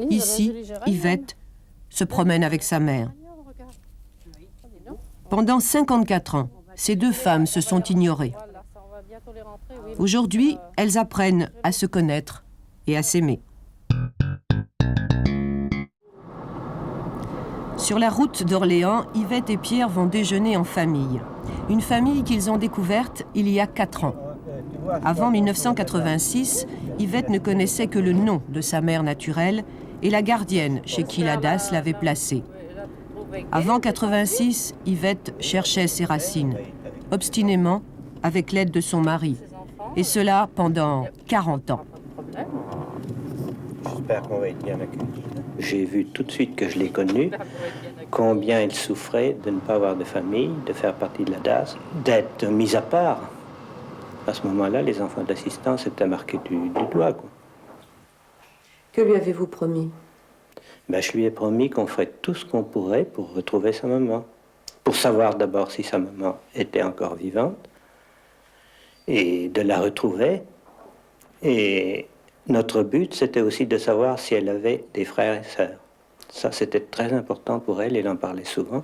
Ici, Yvette se promène avec sa mère. Pendant 54 ans, ces deux femmes se sont ignorées. Aujourd'hui, elles apprennent à se connaître et à s'aimer. Sur la route d'Orléans, Yvette et Pierre vont déjeuner en famille. Une famille qu'ils ont découverte il y a 4 ans. Avant 1986, Yvette ne connaissait que le nom de sa mère naturelle et la gardienne chez qui la DAS l'avait placée. Avant 86, Yvette cherchait ses racines, obstinément, avec l'aide de son mari. Et cela pendant 40 ans. J'espère qu'on va être bien accueillis. J'ai vu tout de suite que je l'ai connue, combien elle souffrait de ne pas avoir de famille, de faire partie de la DAS, d'être mise à part. À ce moment-là, les enfants d'assistance étaient marqués du doigt, quoi. Que lui avez-vous promis? Je lui ai promis qu'on ferait tout ce qu'on pourrait pour retrouver sa maman. Pour savoir d'abord si sa maman était encore vivante, et de la retrouver. Et notre but, c'était aussi de savoir si elle avait des frères et sœurs. Ça, c'était très important pour elle, elle en parlait souvent.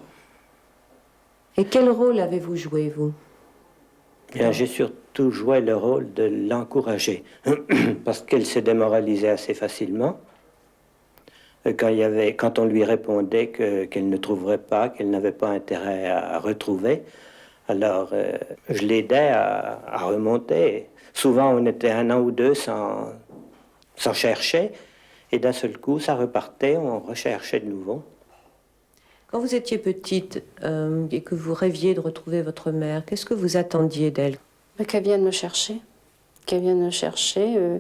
Et quel rôle avez-vous joué, vous? Bien, j'ai surtout joué le rôle de l'encourager, parce qu'elle se démoralisait assez facilement. Quand on lui répondait qu'elle ne trouverait pas, qu'elle n'avait pas intérêt à retrouver, alors je l'aidais à remonter. Souvent, on était 1 an ou 2 sans chercher, et d'un seul coup, ça repartait, on recherchait de nouveau. Quand vous étiez petite et que vous rêviez de retrouver votre mère, qu'est-ce que vous attendiez d'elle? Qu'elle vienne me chercher. Qu'elle vienne me chercher,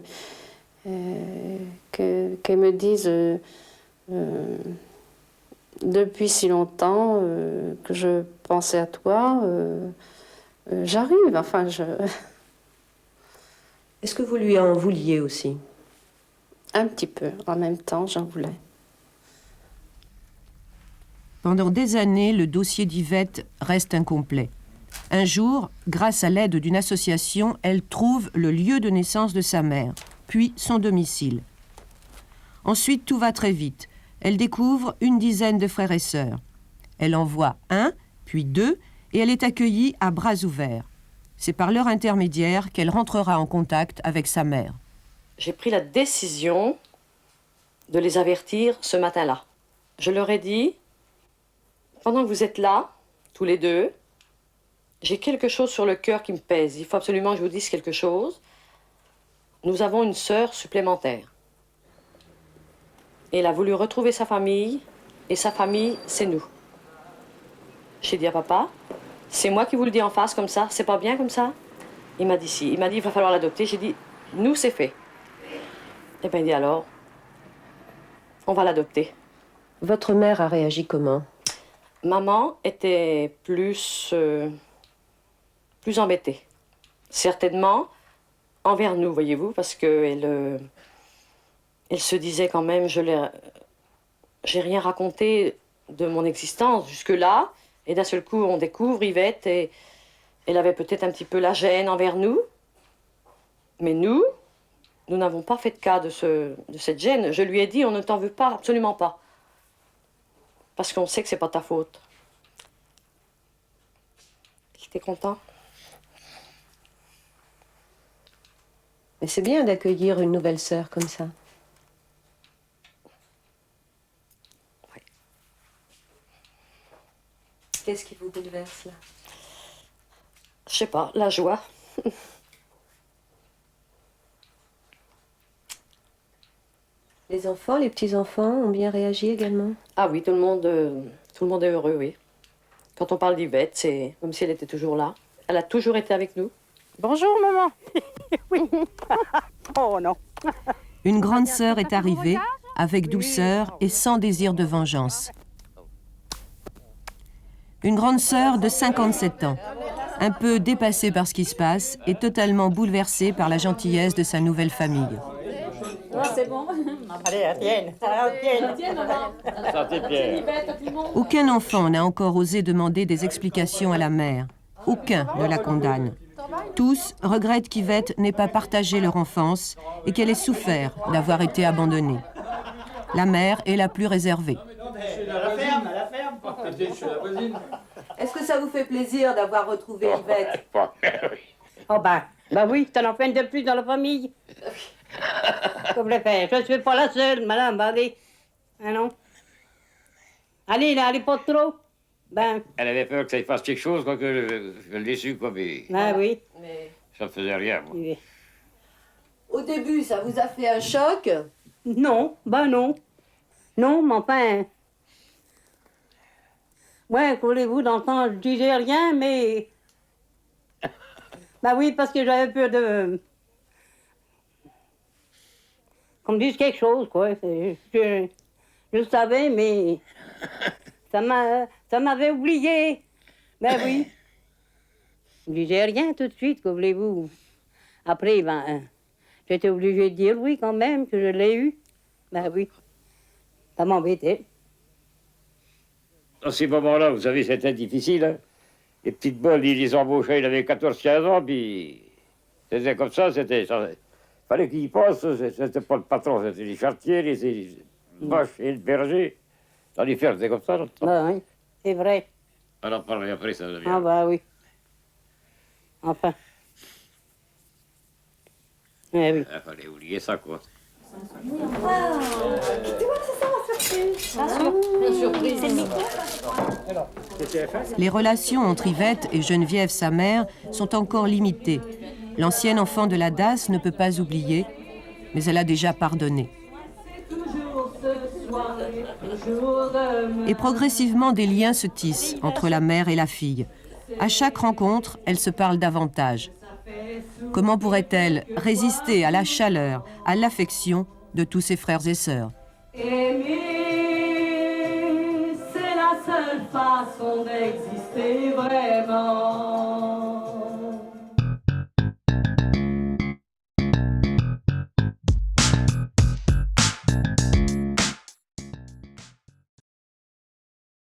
qu'elle me dise depuis si longtemps que je pensais à toi, j'arrive, enfin je... Est-ce que vous lui en vouliez aussi? Un petit peu, en même temps, j'en voulais. Pendant des années, le dossier d'Yvette reste incomplet. Un jour, grâce à l'aide d'une association, elle trouve le lieu de naissance de sa mère, puis son domicile. Ensuite, tout va très vite. Elle découvre une dizaine de frères et sœurs. Elle en voit 1, puis 2, et elle est accueillie à bras ouverts. C'est par leur intermédiaire qu'elle rentrera en contact avec sa mère. J'ai pris la décision de les avertir ce matin-là. Je leur ai dit, pendant que vous êtes là, tous les deux, j'ai quelque chose sur le cœur qui me pèse. Il faut absolument que je vous dise quelque chose. Nous avons une sœur supplémentaire. Elle a voulu retrouver sa famille, et sa famille, c'est nous. J'ai dit à papa, c'est moi qui vous le dis en face comme ça, c'est pas bien comme ça? Il m'a dit si. Il m'a dit, il va falloir l'adopter. J'ai dit, nous, c'est fait. Et bien, il dit alors, on va l'adopter. Votre mère a réagi comment? Maman était plus embêtée. Certainement envers nous, voyez-vous, parce qu'elle elle se disait quand même, j'ai rien raconté de mon existence jusque-là, et d'un seul coup, on découvre Yvette, et elle avait peut-être un petit peu la gêne envers nous, mais nous n'avons pas fait de cas de cette gêne. Je lui ai dit, on ne t'en veut pas, absolument pas. Parce qu'on sait que c'est pas ta faute. T'es content? Mais c'est bien d'accueillir une nouvelle sœur comme ça. Oui. Qu'est-ce qui vous bouleverse là? Je sais pas, la joie. Les enfants, les petits-enfants ont bien réagi également? Ah oui, tout le monde est heureux, oui. Quand on parle d'Yvette, c'est comme si elle était toujours là. Elle a toujours été avec nous. Bonjour, maman. Oui. Oh non. Une grande sœur est arrivée, avec douceur et sans désir de vengeance. Une grande sœur de 57 ans, un peu dépassée par ce qui se passe et totalement bouleversée par la gentillesse de sa nouvelle famille. C'est bon. Allez, la tienne. La tienne, maman. Santé, Pierre. Aucun enfant n'a encore osé demander des explications à la mère. Aucun ne la condamne. Tous regrettent qu'Yvette n'ait pas partagé leur enfance et qu'elle ait souffert d'avoir été abandonnée. La mère est la plus réservée. À la ferme, à la ferme. Est-ce que ça vous fait plaisir d'avoir retrouvé Yvette? Oh ben oui, t'en as peine de plus dans la famille. Comme le faire, je ne suis pas la seule, madame, allez. Ah non. Allez, là, allez pas trop. Ben, Elle avait peur que ça fasse quelque chose, quoi, que je l'ai su, quoi, mais ah oui. ça ne faisait rien, moi. Oui. Au début, ça vous a fait un choc? Non, ben non. Non, mais enfin... Ouais, voulez-vous, dans le temps, je disais rien, mais... Ben oui, parce que j'avais peur de... Qu'on me dise quelque chose, quoi. Je le savais, mais... ça m'avait oublié. Ben oui. Je disais rien tout de suite, que voulez-vous. Après, ben... J'étais obligée de dire oui, quand même, que je l'ai eu. Ben oui. Ça m'embêtait. Dans ces moments-là, vous savez, c'était difficile, hein. Les petites bols, ils les embauchaient, il avait 14-15 ans, puis c'était comme ça, c'était... Il fallait qu'il y passe, c'était pas le patron, c'était les charretiers, les vaches et le berger. Dans les fermes, c'était comme ça, dans le temps. Ben oui, c'est vrai. On en parlerait après, ça devient... Ah ben oui. Enfin. Eh oui. Il fallait oublier ça, quoi. Les relations entre Yvette et Geneviève, sa mère, sont encore limitées. L'ancienne enfant de la DAS ne peut pas oublier, mais elle a déjà pardonné. Et progressivement, des liens se tissent entre la mère et la fille. À chaque rencontre, elles se parlent davantage. Comment pourrait-elle résister à la chaleur, à l'affection de tous ses frères et sœurs? Aimer, c'est la seule façon d'exister vraiment.